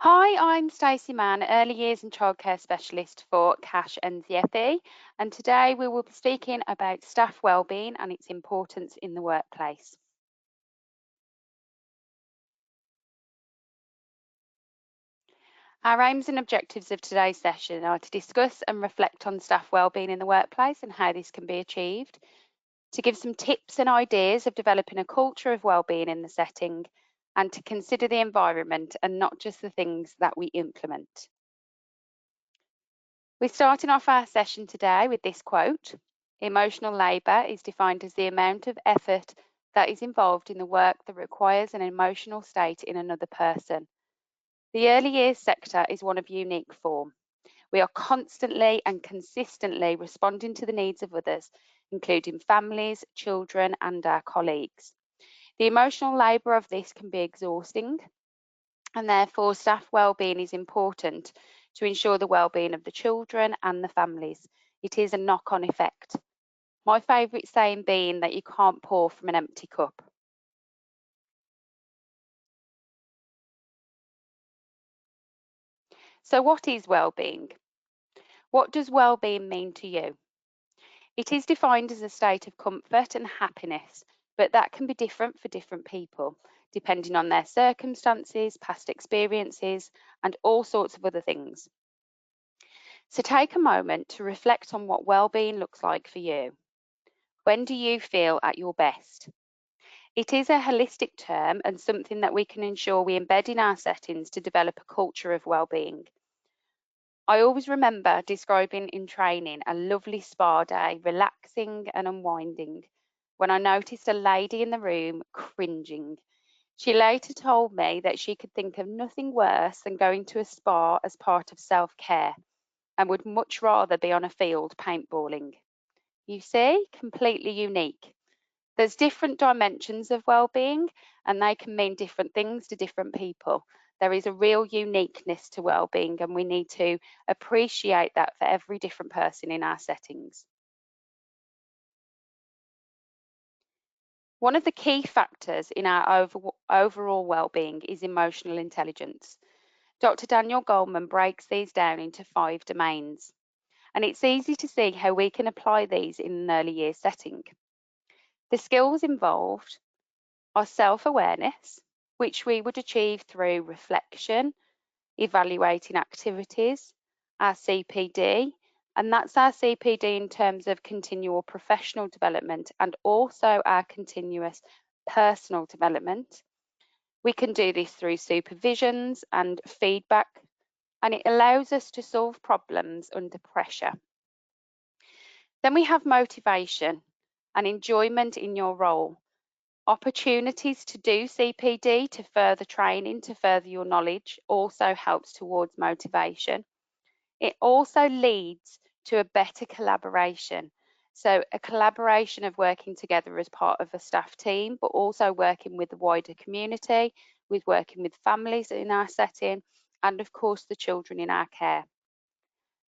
Hi, I'm Stacey Mann, Early Years and Childcare Specialist for CASH NZFE, and today we will be speaking about staff wellbeing and its importance in the workplace. Our aims and objectives of today's session are to discuss and reflect on staff wellbeing in the workplace and how this can be achieved, to give some tips and ideas of developing a culture of wellbeing in the setting, and to consider the environment and not just the things that we implement. We're starting off our session today with this quote. Emotional labour is defined as the amount of effort that is involved in the work that requires an emotional state in another person. The early years sector is one of unique form. We are constantly and consistently responding to the needs of others, including families, children, and our colleagues. The emotional labour of this can be exhausting, and therefore staff wellbeing is important to ensure the well-being of the children and the families. It is a knock-on effect. My favourite saying being that you can't pour from an empty cup. So what is well-being? What does well-being mean to you? It is defined as a state of comfort and happiness, but that can be different for different people, depending on their circumstances, past experiences, and all sorts of other things. So take a moment to reflect on what well-being looks like for you. When do you feel at your best? It is a holistic term and something that we can ensure we embed in our settings to develop a culture of well-being. I always remember describing in training a lovely spa day, relaxing and unwinding, when I noticed a lady in the room cringing. She later told me that she could think of nothing worse than going to a spa as part of self-care and would much rather be on a field paintballing. You see, completely unique. There's different dimensions of well-being and they can mean different things to different people. There is a real uniqueness to well-being and we need to appreciate that for every different person in our settings. One of the key factors in our overall well-being is emotional intelligence. Dr. Daniel Goleman breaks these down into 5 domains, and it's easy to see how we can apply these in an early years setting. The skills involved are self-awareness, which we would achieve through reflection, evaluating activities, our CPD, and that's our CPD in terms of continual professional development and also our continuous personal development. We can do this through supervisions and feedback, and it allows us to solve problems under pressure. Then we have motivation and enjoyment in your role. Opportunities to do CPD, to further training, to further your knowledge also helps towards motivation. It also leads to a better collaboration. So a collaboration of working together as part of a staff team, but also working with the wider community, with working with families in our setting, and of course the children in our care.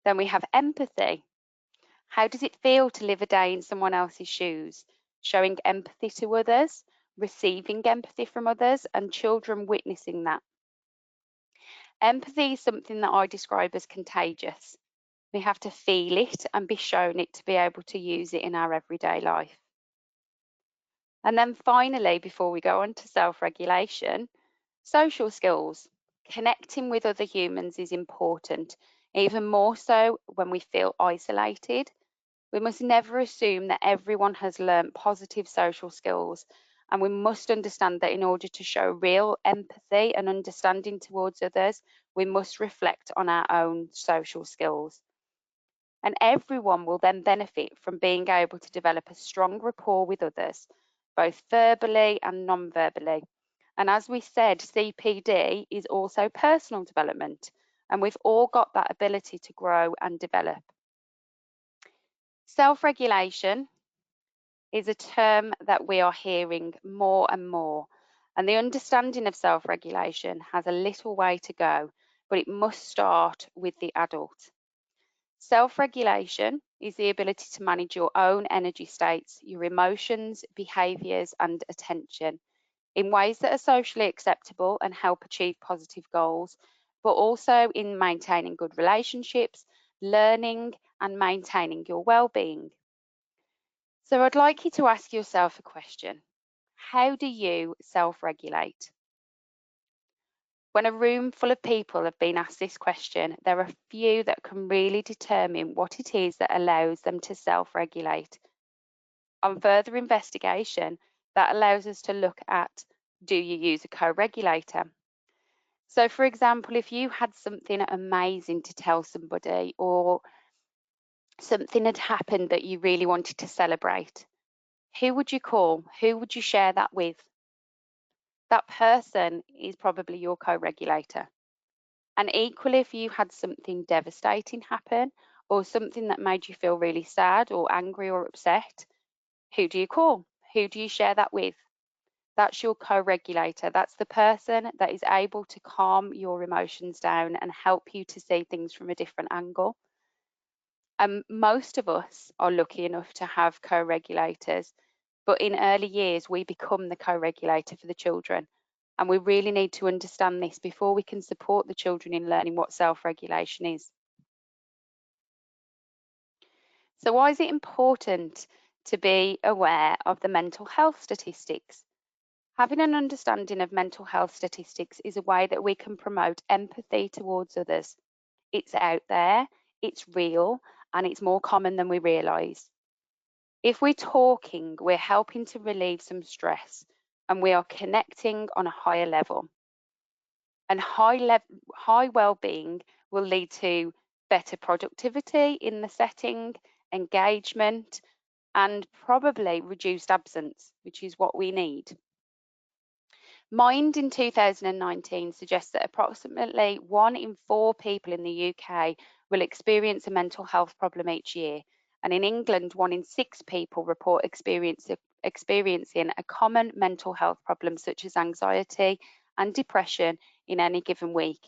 Then we have empathy. How does it feel to live a day in someone else's shoes? Showing empathy to others, receiving empathy from others, and children witnessing that. Empathy is something that I describe as contagious. We have to feel it and be shown it to be able to use it in our everyday life. And then finally, before we go on to self-regulation, social skills. Connecting with other humans is important, even more so when we feel isolated. We must never assume that everyone has learnt positive social skills, and we must understand that in order to show real empathy and understanding towards others, we must reflect on our own social skills. And everyone will then benefit from being able to develop a strong rapport with others, both verbally and non-verbally. And as we said, CPD is also personal development, and we've all got that ability to grow and develop. Self-regulation is a term that we are hearing more and more, and the understanding of self-regulation has a little way to go, but it must start with the adult. Self-regulation is the ability to manage your own energy states, your emotions, behaviours and attention in ways that are socially acceptable and help achieve positive goals, but also in maintaining good relationships, learning, and maintaining your well-being. So I'd like you to ask yourself a question. How do you self-regulate? When a room full of people have been asked this question, there are few that can really determine what it is that allows them to self-regulate. On further investigation, that allows us to look at, do you use a co-regulator? So for example, if you had something amazing to tell somebody or something had happened that you really wanted to celebrate, who would you call? Who would you share that with? That person is probably your co-regulator. And equally, if you had something devastating happen or something that made you feel really sad or angry or upset, who do you call? Who do you share that with? That's your co-regulator. That's the person that is able to calm your emotions down and help you to see things from a different angle. Most of us are lucky enough to have co-regulators, but in early years, we become the co-regulator for the children. And we really need to understand this before we can support the children in learning what self-regulation is. So why is it important to be aware of the mental health statistics? Having an understanding of mental health statistics is a way that we can promote empathy towards others. It's out there, it's real, and it's more common than we realise. If we're talking, we're helping to relieve some stress and we are connecting on a higher level. And high well-being will lead to better productivity in the setting, engagement, and probably reduced absence, which is what we need. Mind in 2019 suggests that approximately 1 in 4 people in the UK will experience a mental health problem each year. And in England, 1 in 6 people report experiencing a common mental health problem such as anxiety and depression in any given week.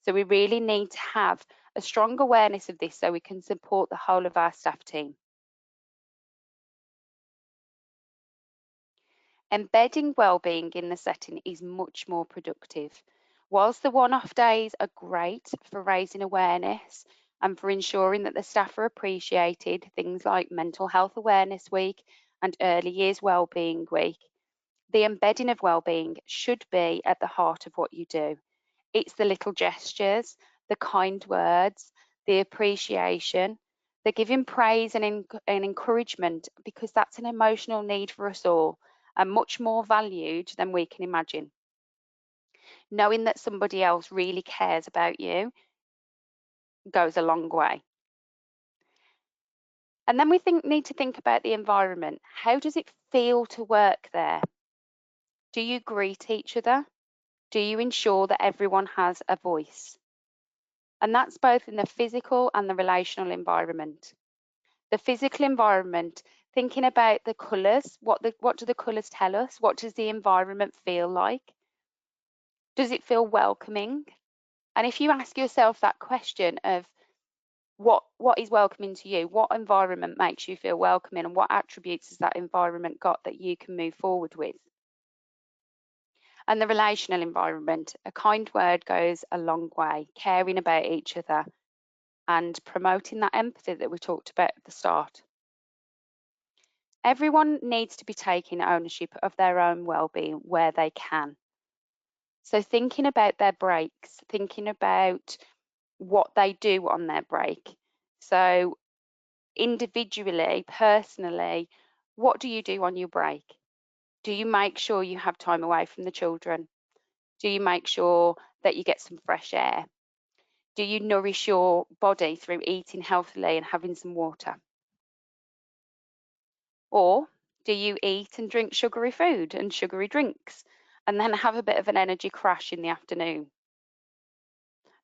So we really need to have a strong awareness of this so we can support the whole of our staff team. Embedding wellbeing in the setting is much more productive. Whilst the one-off days are great for raising awareness and for ensuring that the staff are appreciated, things like Mental Health Awareness Week and Early Years Wellbeing Week, the embedding of wellbeing should be at the heart of what you do. It's the little gestures, the kind words, the appreciation, the giving praise and encouragement, because that's an emotional need for us all and much more valued than we can imagine. Knowing that somebody else really cares about you goes a long way. And then we need to think about the environment. How does it feel to work there? Do you greet each other? Do you ensure that everyone has a voice? And that's both in the physical and the relational environment. The physical environment, thinking about the colours, what do the colours tell us? What does the environment feel like? Does it feel welcoming? And if you ask yourself that question of what is welcoming to you, what environment makes you feel welcoming, and what attributes has that environment got that you can move forward with? And the relational environment, a kind word goes a long way, caring about each other and promoting that empathy that we talked about at the start. Everyone needs to be taking ownership of their own well-being where they can. So thinking about their breaks, thinking about what they do on their break. So individually, personally, what do you do on your break? Do you make sure you have time away from the children? Do you make sure that you get some fresh air? Do you nourish your body through eating healthily and having some water? Or do you eat and drink sugary food and sugary drinks and then have a bit of an energy crash in the afternoon?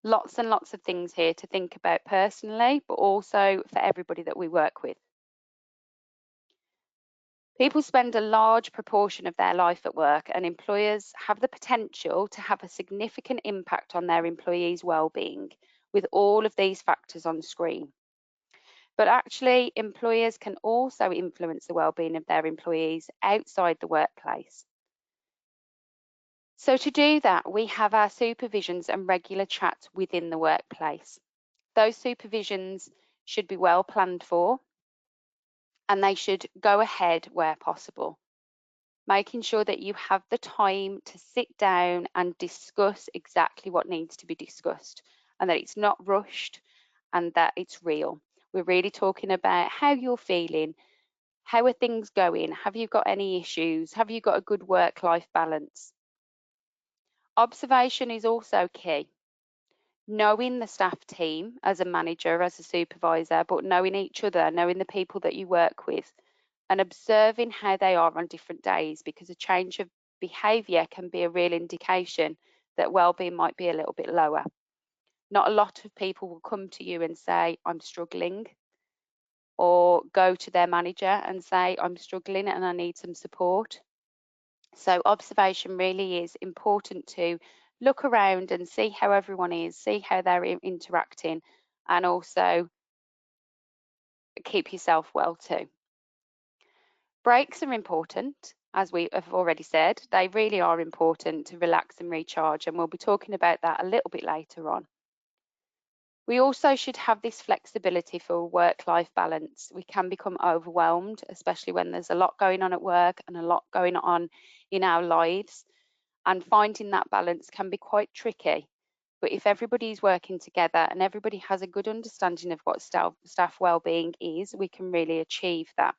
Lots and lots of things here to think about personally, but also for everybody that we work with. People spend a large proportion of their life at work, and employers have the potential to have a significant impact on their employees' well-being with all of these factors on screen. But actually, employers can also influence the well-being of their employees outside the workplace. So to do that, we have our supervisions and regular chats within the workplace. Those supervisions should be well planned for, and they should go ahead where possible, making sure that you have the time to sit down and discuss exactly what needs to be discussed, and that it's not rushed and that it's real. We're really talking about how you're feeling, how are things going, have you got any issues, have you got a good work-life balance. Observation is also key. Knowing the staff team as a manager, as a supervisor, but knowing each other, knowing the people that you work with, and observing how they are on different days, because a change of behaviour can be a real indication that wellbeing might be a little bit lower. Not a lot of people will come to you and say, I'm struggling, or go to their manager and say, I'm struggling and I need some support. So observation really is important, to look around and see how everyone is, see how they're interacting, and also keep yourself well too. Breaks are important, as we have already said. They really are important to relax and recharge, and we'll be talking about that a little bit later on. We also should have this flexibility for work-life balance. We can become overwhelmed, especially when there's a lot going on at work and a lot going on in our lives, and finding that balance can be quite tricky. But if everybody's working together and everybody has a good understanding of what staff wellbeing is, we can really achieve that.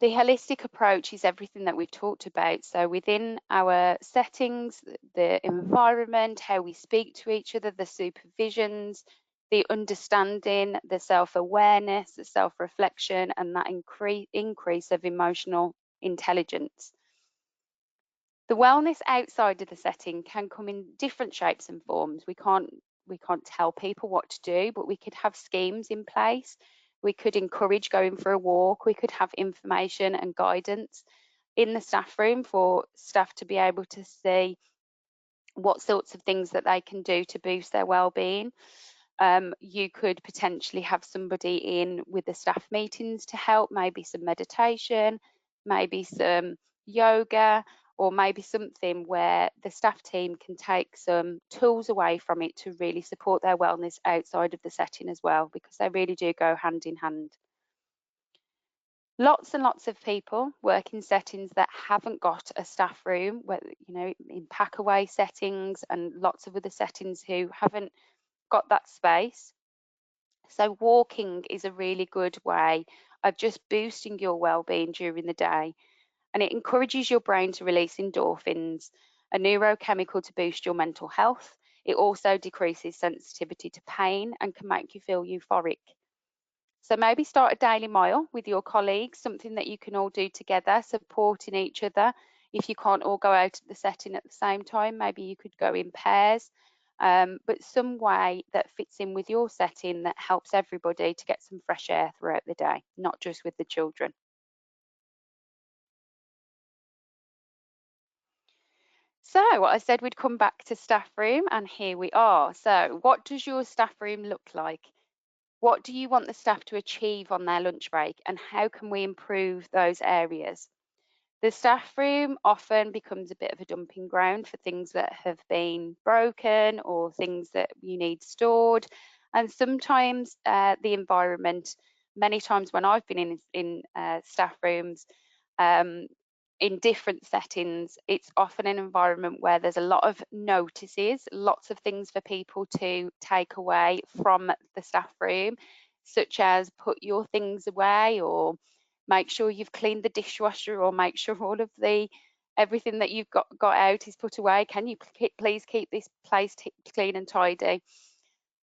The holistic approach is everything that we've talked about. So within our settings, the environment, how we speak to each other, the supervisions, the understanding, the self-awareness, the self-reflection, and that increase of emotional intelligence. The wellness outside of the setting can come in different shapes and forms. We can't tell people what to do, but we could have schemes in place. We could encourage going for a walk. We could have information and guidance in the staff room for staff to be able to see what sorts of things that they can do to boost their well-being. You could potentially have somebody in with the staff meetings to help, maybe some meditation, maybe some yoga, or maybe something where the staff team can take some tools away from it to really support their wellness outside of the setting as well, because they really do go hand in hand. Lots and lots of people work in settings that haven't got a staff room, where, in pack away settings and lots of other settings who haven't got that space. So walking is a really good way of just boosting your well-being during the day, and it encourages your brain to release endorphins, a neurochemical to boost your mental health. It also decreases sensitivity to pain and can make you feel euphoric. So maybe start a daily mile with your colleagues, something that you can all do together, supporting each other. If you can't all go out at the setting at the same time, maybe you could go in pairs, but some way that fits in with your setting that helps everybody to get some fresh air throughout the day, not just with the children. So I said we'd come back to staff room, and here we are. So what does your staff room look like? What do you want the staff to achieve on their lunch break, and how can we improve those areas? The staff room often becomes a bit of a dumping ground for things that have been broken or things that you need stored. And sometimes the environment, many times when I've been in staff rooms, um, in different settings, it's often an environment where there's a lot of notices, lots of things for people to take away from the staff room, such as put your things away, or make sure you've cleaned the dishwasher, or make sure all of the everything that you've got out is put away. Can you please keep this place clean and tidy?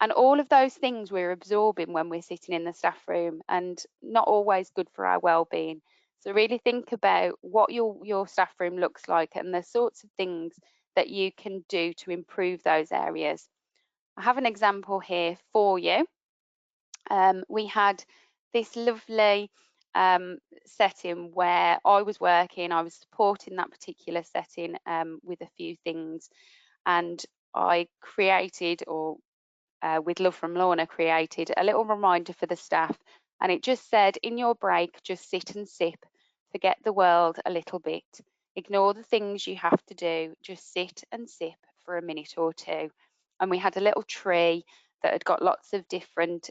And all of those things we're absorbing when we're sitting in the staff room, and not always good for our well-being. So really think about what your staff room looks like and the sorts of things that you can do to improve those areas. I have an example here for you. We had this lovely setting where I was working, I was supporting that particular setting with a few things, and I created, or with Love from Lorna, created a little reminder for the staff, and it just said, in your break, just sit and sip, forget the world a little bit. Ignore the things you have to do. Just sit and sip for a minute or two. And we had a little tree that had got lots of different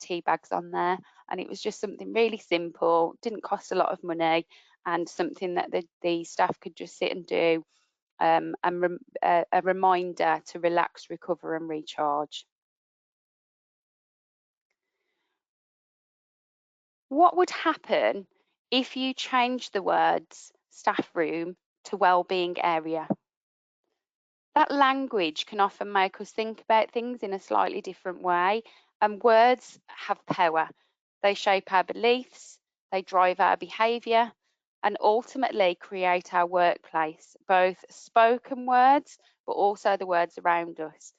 tea bags on there. And it was just something really simple, didn't cost a lot of money, and something that the staff could just sit and do, and a reminder to relax, recover and recharge. What would happen if you changed the words staff room to wellbeing area? That language can often make us think about things in a slightly different way, and words have power. They shape our beliefs, they drive our behaviour, and ultimately create our workplace, both spoken words but also the words around us.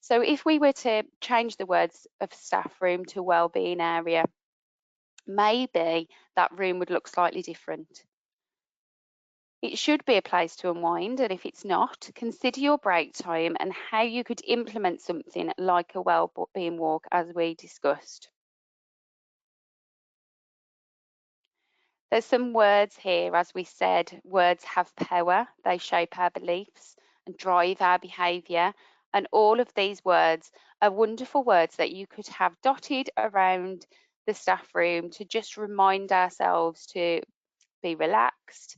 So if we were to change the words of staff room to wellbeing area, maybe that room would look slightly different. It should be a place to unwind, and if it's not, consider your break time and how you could implement something like a wellbeing walk as we discussed. There's some words here, as we said, words have power, they shape our beliefs and drive our behaviour, and all of these words are wonderful words that you could have dotted around the staff room to just remind ourselves to be relaxed,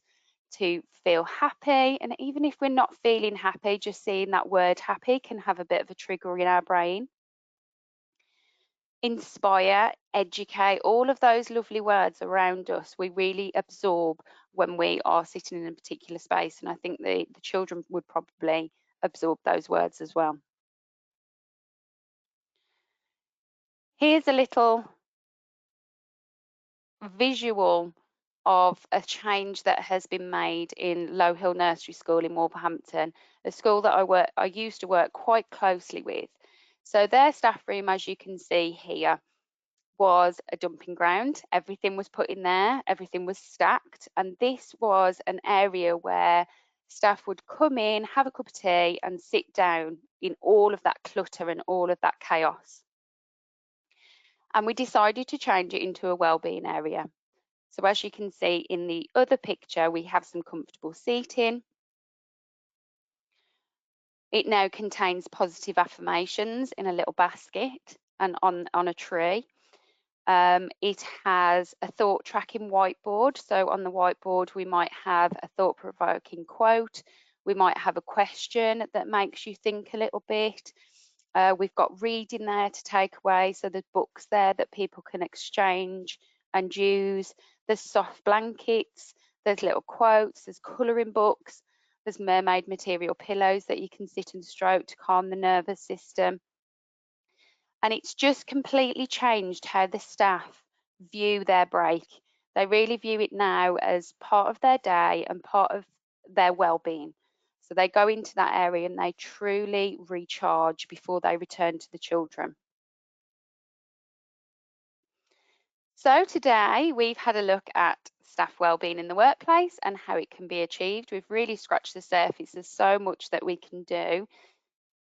to feel happy. And even if we're not feeling happy, just seeing that word happy can have a bit of a trigger in our brain. Inspire, educate, all of those lovely words around us, we really absorb when we are sitting in a particular space. And I think the children would probably absorb those words as well. Here's a little visual of a change that has been made in Low Hill Nursery School in Wolverhampton, a school that I used to work quite closely with. So their staff room, as you can see here, was a dumping ground. Everything was put in there, everything was stacked, and this was an area where staff would come in, have a cup of tea and sit down in all of that clutter and all of that chaos. And we decided to change it into a wellbeing area. So as you can see in the other picture, we have some comfortable seating. It now contains positive affirmations in a little basket and on a tree. It has a thought tracking whiteboard. So on the whiteboard, we might have a thought-provoking quote. We might have a question that makes you think a little bit. We've got reading there to take away. So there's books there that people can exchange and use. There's soft blankets, there's little quotes, there's colouring books, there's mermaid material pillows that you can sit and stroke to calm the nervous system. And it's just completely changed how the staff view their break. They really view it now as part of their day and part of their well-being. So they go into that area and they truly recharge before they return to the children. So today we've had a look at staff wellbeing in the workplace and how it can be achieved. We've really scratched the surface. There's so much that we can do.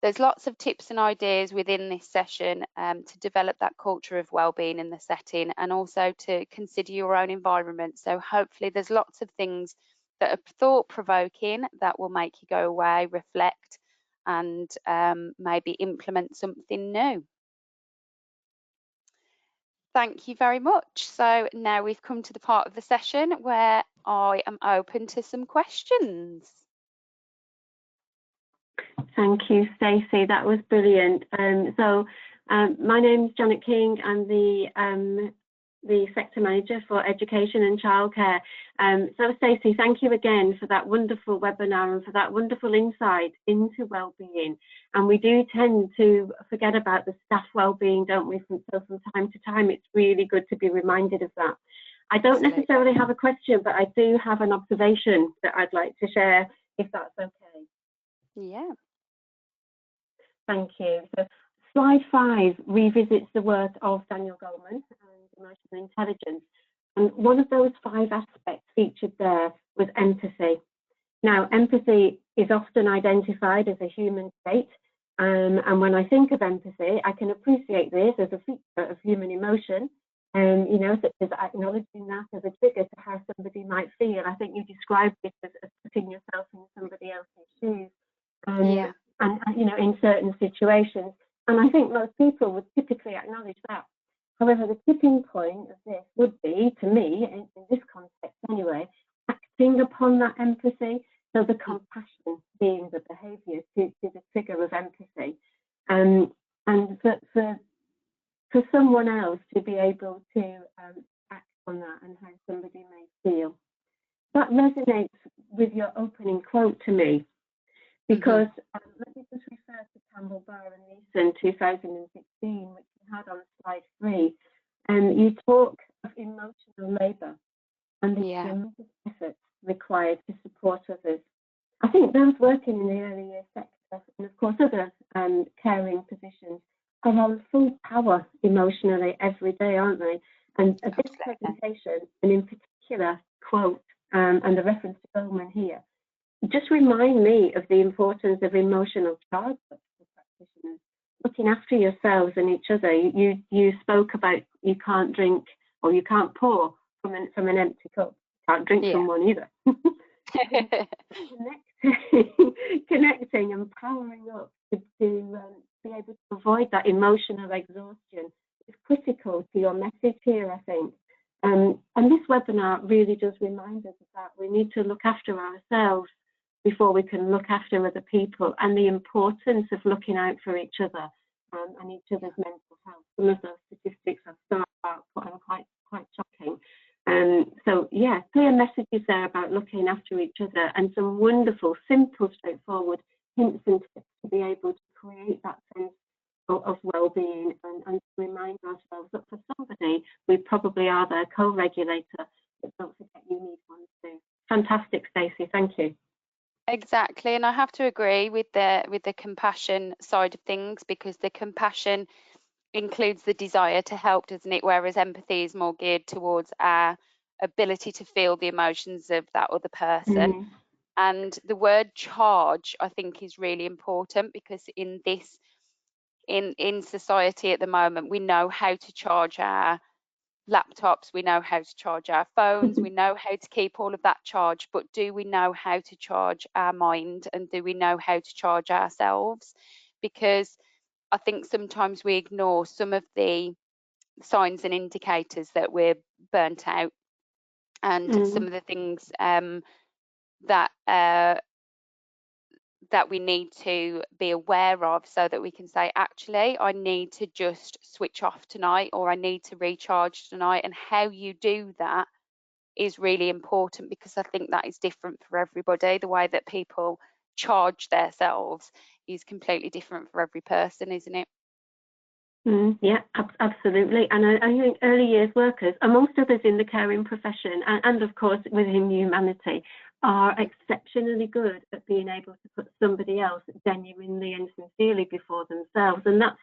There's lots of tips and ideas within this session to develop that culture of wellbeing in the setting, and also to consider your own environment. So hopefully there's lots of things that are thought-provoking that will make you go away, reflect, and maybe implement something new. Thank you very much. So now we've come to the part of the session where I am open to some questions. Thank you, Stacey. That was brilliant. My name's Janet King. I'm the sector manager for education and childcare. So Stacey, thank you again for that wonderful webinar and for that wonderful insight into wellbeing. And we do tend to forget about the staff wellbeing, don't we? From time to time, it's really good to be reminded of that. I don't necessarily have a question, but I do have an observation that I'd like to share, if that's okay. Yeah. Thank you. So slide 5 revisits the work of Daniel Goleman and emotional intelligence. And one of those 5 aspects featured there was empathy. Now, empathy is often identified as a human trait. And when I think of empathy, I can appreciate this as a feature of human emotion. you know, such as acknowledging that as a trigger to how somebody might feel. I think you described it as putting yourself in somebody else's shoes, Yeah. and you know, in certain situations. And I think most people would typically acknowledge that. However, the tipping point of this would be, to me, in this context anyway, acting upon that empathy. So the compassion being the behaviour to the trigger of empathy, and for someone else to be able to act on that and how somebody may feel. That resonates with your opening quote to me, because let me just refer to Campbell, Barr and Neeson 2016, which we had on slide 3. And you talk of emotional labour and the tremendous effort required to support others. I think those working in the early years sector, and of course other caring positions, are on full power emotionally every day, aren't they? And this presentation, and in particular quote and the reference to Goleman here, just remind me of the importance of emotional charge for practitioners, looking after yourselves and each other. You spoke about you can't drink or you can't pour from an empty cup. Can't drink from one either. Connecting and powering up to be able to avoid that emotional exhaustion is critical to your message here, I think. And this webinar really does remind us of that. We need to look after ourselves before we can look after other people, and the importance of looking out for each other and each other's mental health. Some of those statistics I've thought about are quite shocking. So yeah, clear messages there about looking after each other, and some wonderful, simple, straightforward hints and tips to be able to create that sense of well-being and remind ourselves that for somebody, we probably are their co-regulator, but don't forget you need one too. Fantastic, Stacey, thank you. Exactly, and I have to agree with the compassion side of things, because the compassion includes the desire to help, doesn't it? Whereas empathy is more geared towards our ability to feel the emotions of that other person. And the word charge, I think, is really important, because in society at the moment, we know how to charge our laptops, we know how to charge our phones, we know how to keep all of that charged, but do we know how to charge our mind, and do we know how to charge ourselves? Because I think sometimes we ignore some of the signs and indicators that we're burnt out, and some of the things that we need to be aware of, so that we can say, actually, I need to just switch off tonight, or I need to recharge tonight. And how you do that is really important, because I think that is different for everybody. The way that people charge themselves is completely different for every person, isn't it? Yeah, absolutely. And I think early years workers, amongst others in the caring profession, and of course within humanity, are exceptionally good at being able to put somebody else genuinely and sincerely before themselves. And that's,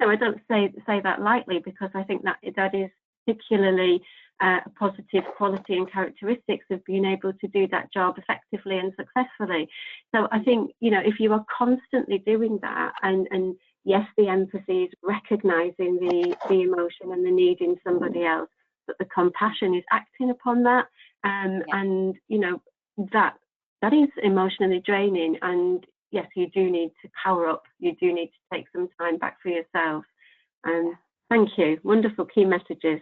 so I don't say that lightly, because I think that is particularly a positive quality and characteristics of being able to do that job effectively and successfully. So I think, you know, if you are constantly doing that, and yes, the empathy is recognizing the emotion and the need in somebody else, but the compassion is acting upon that. And, you know, that is emotionally draining. And yes, you do need to power up. You do need to take some time back for yourself. Thank you. Wonderful key messages.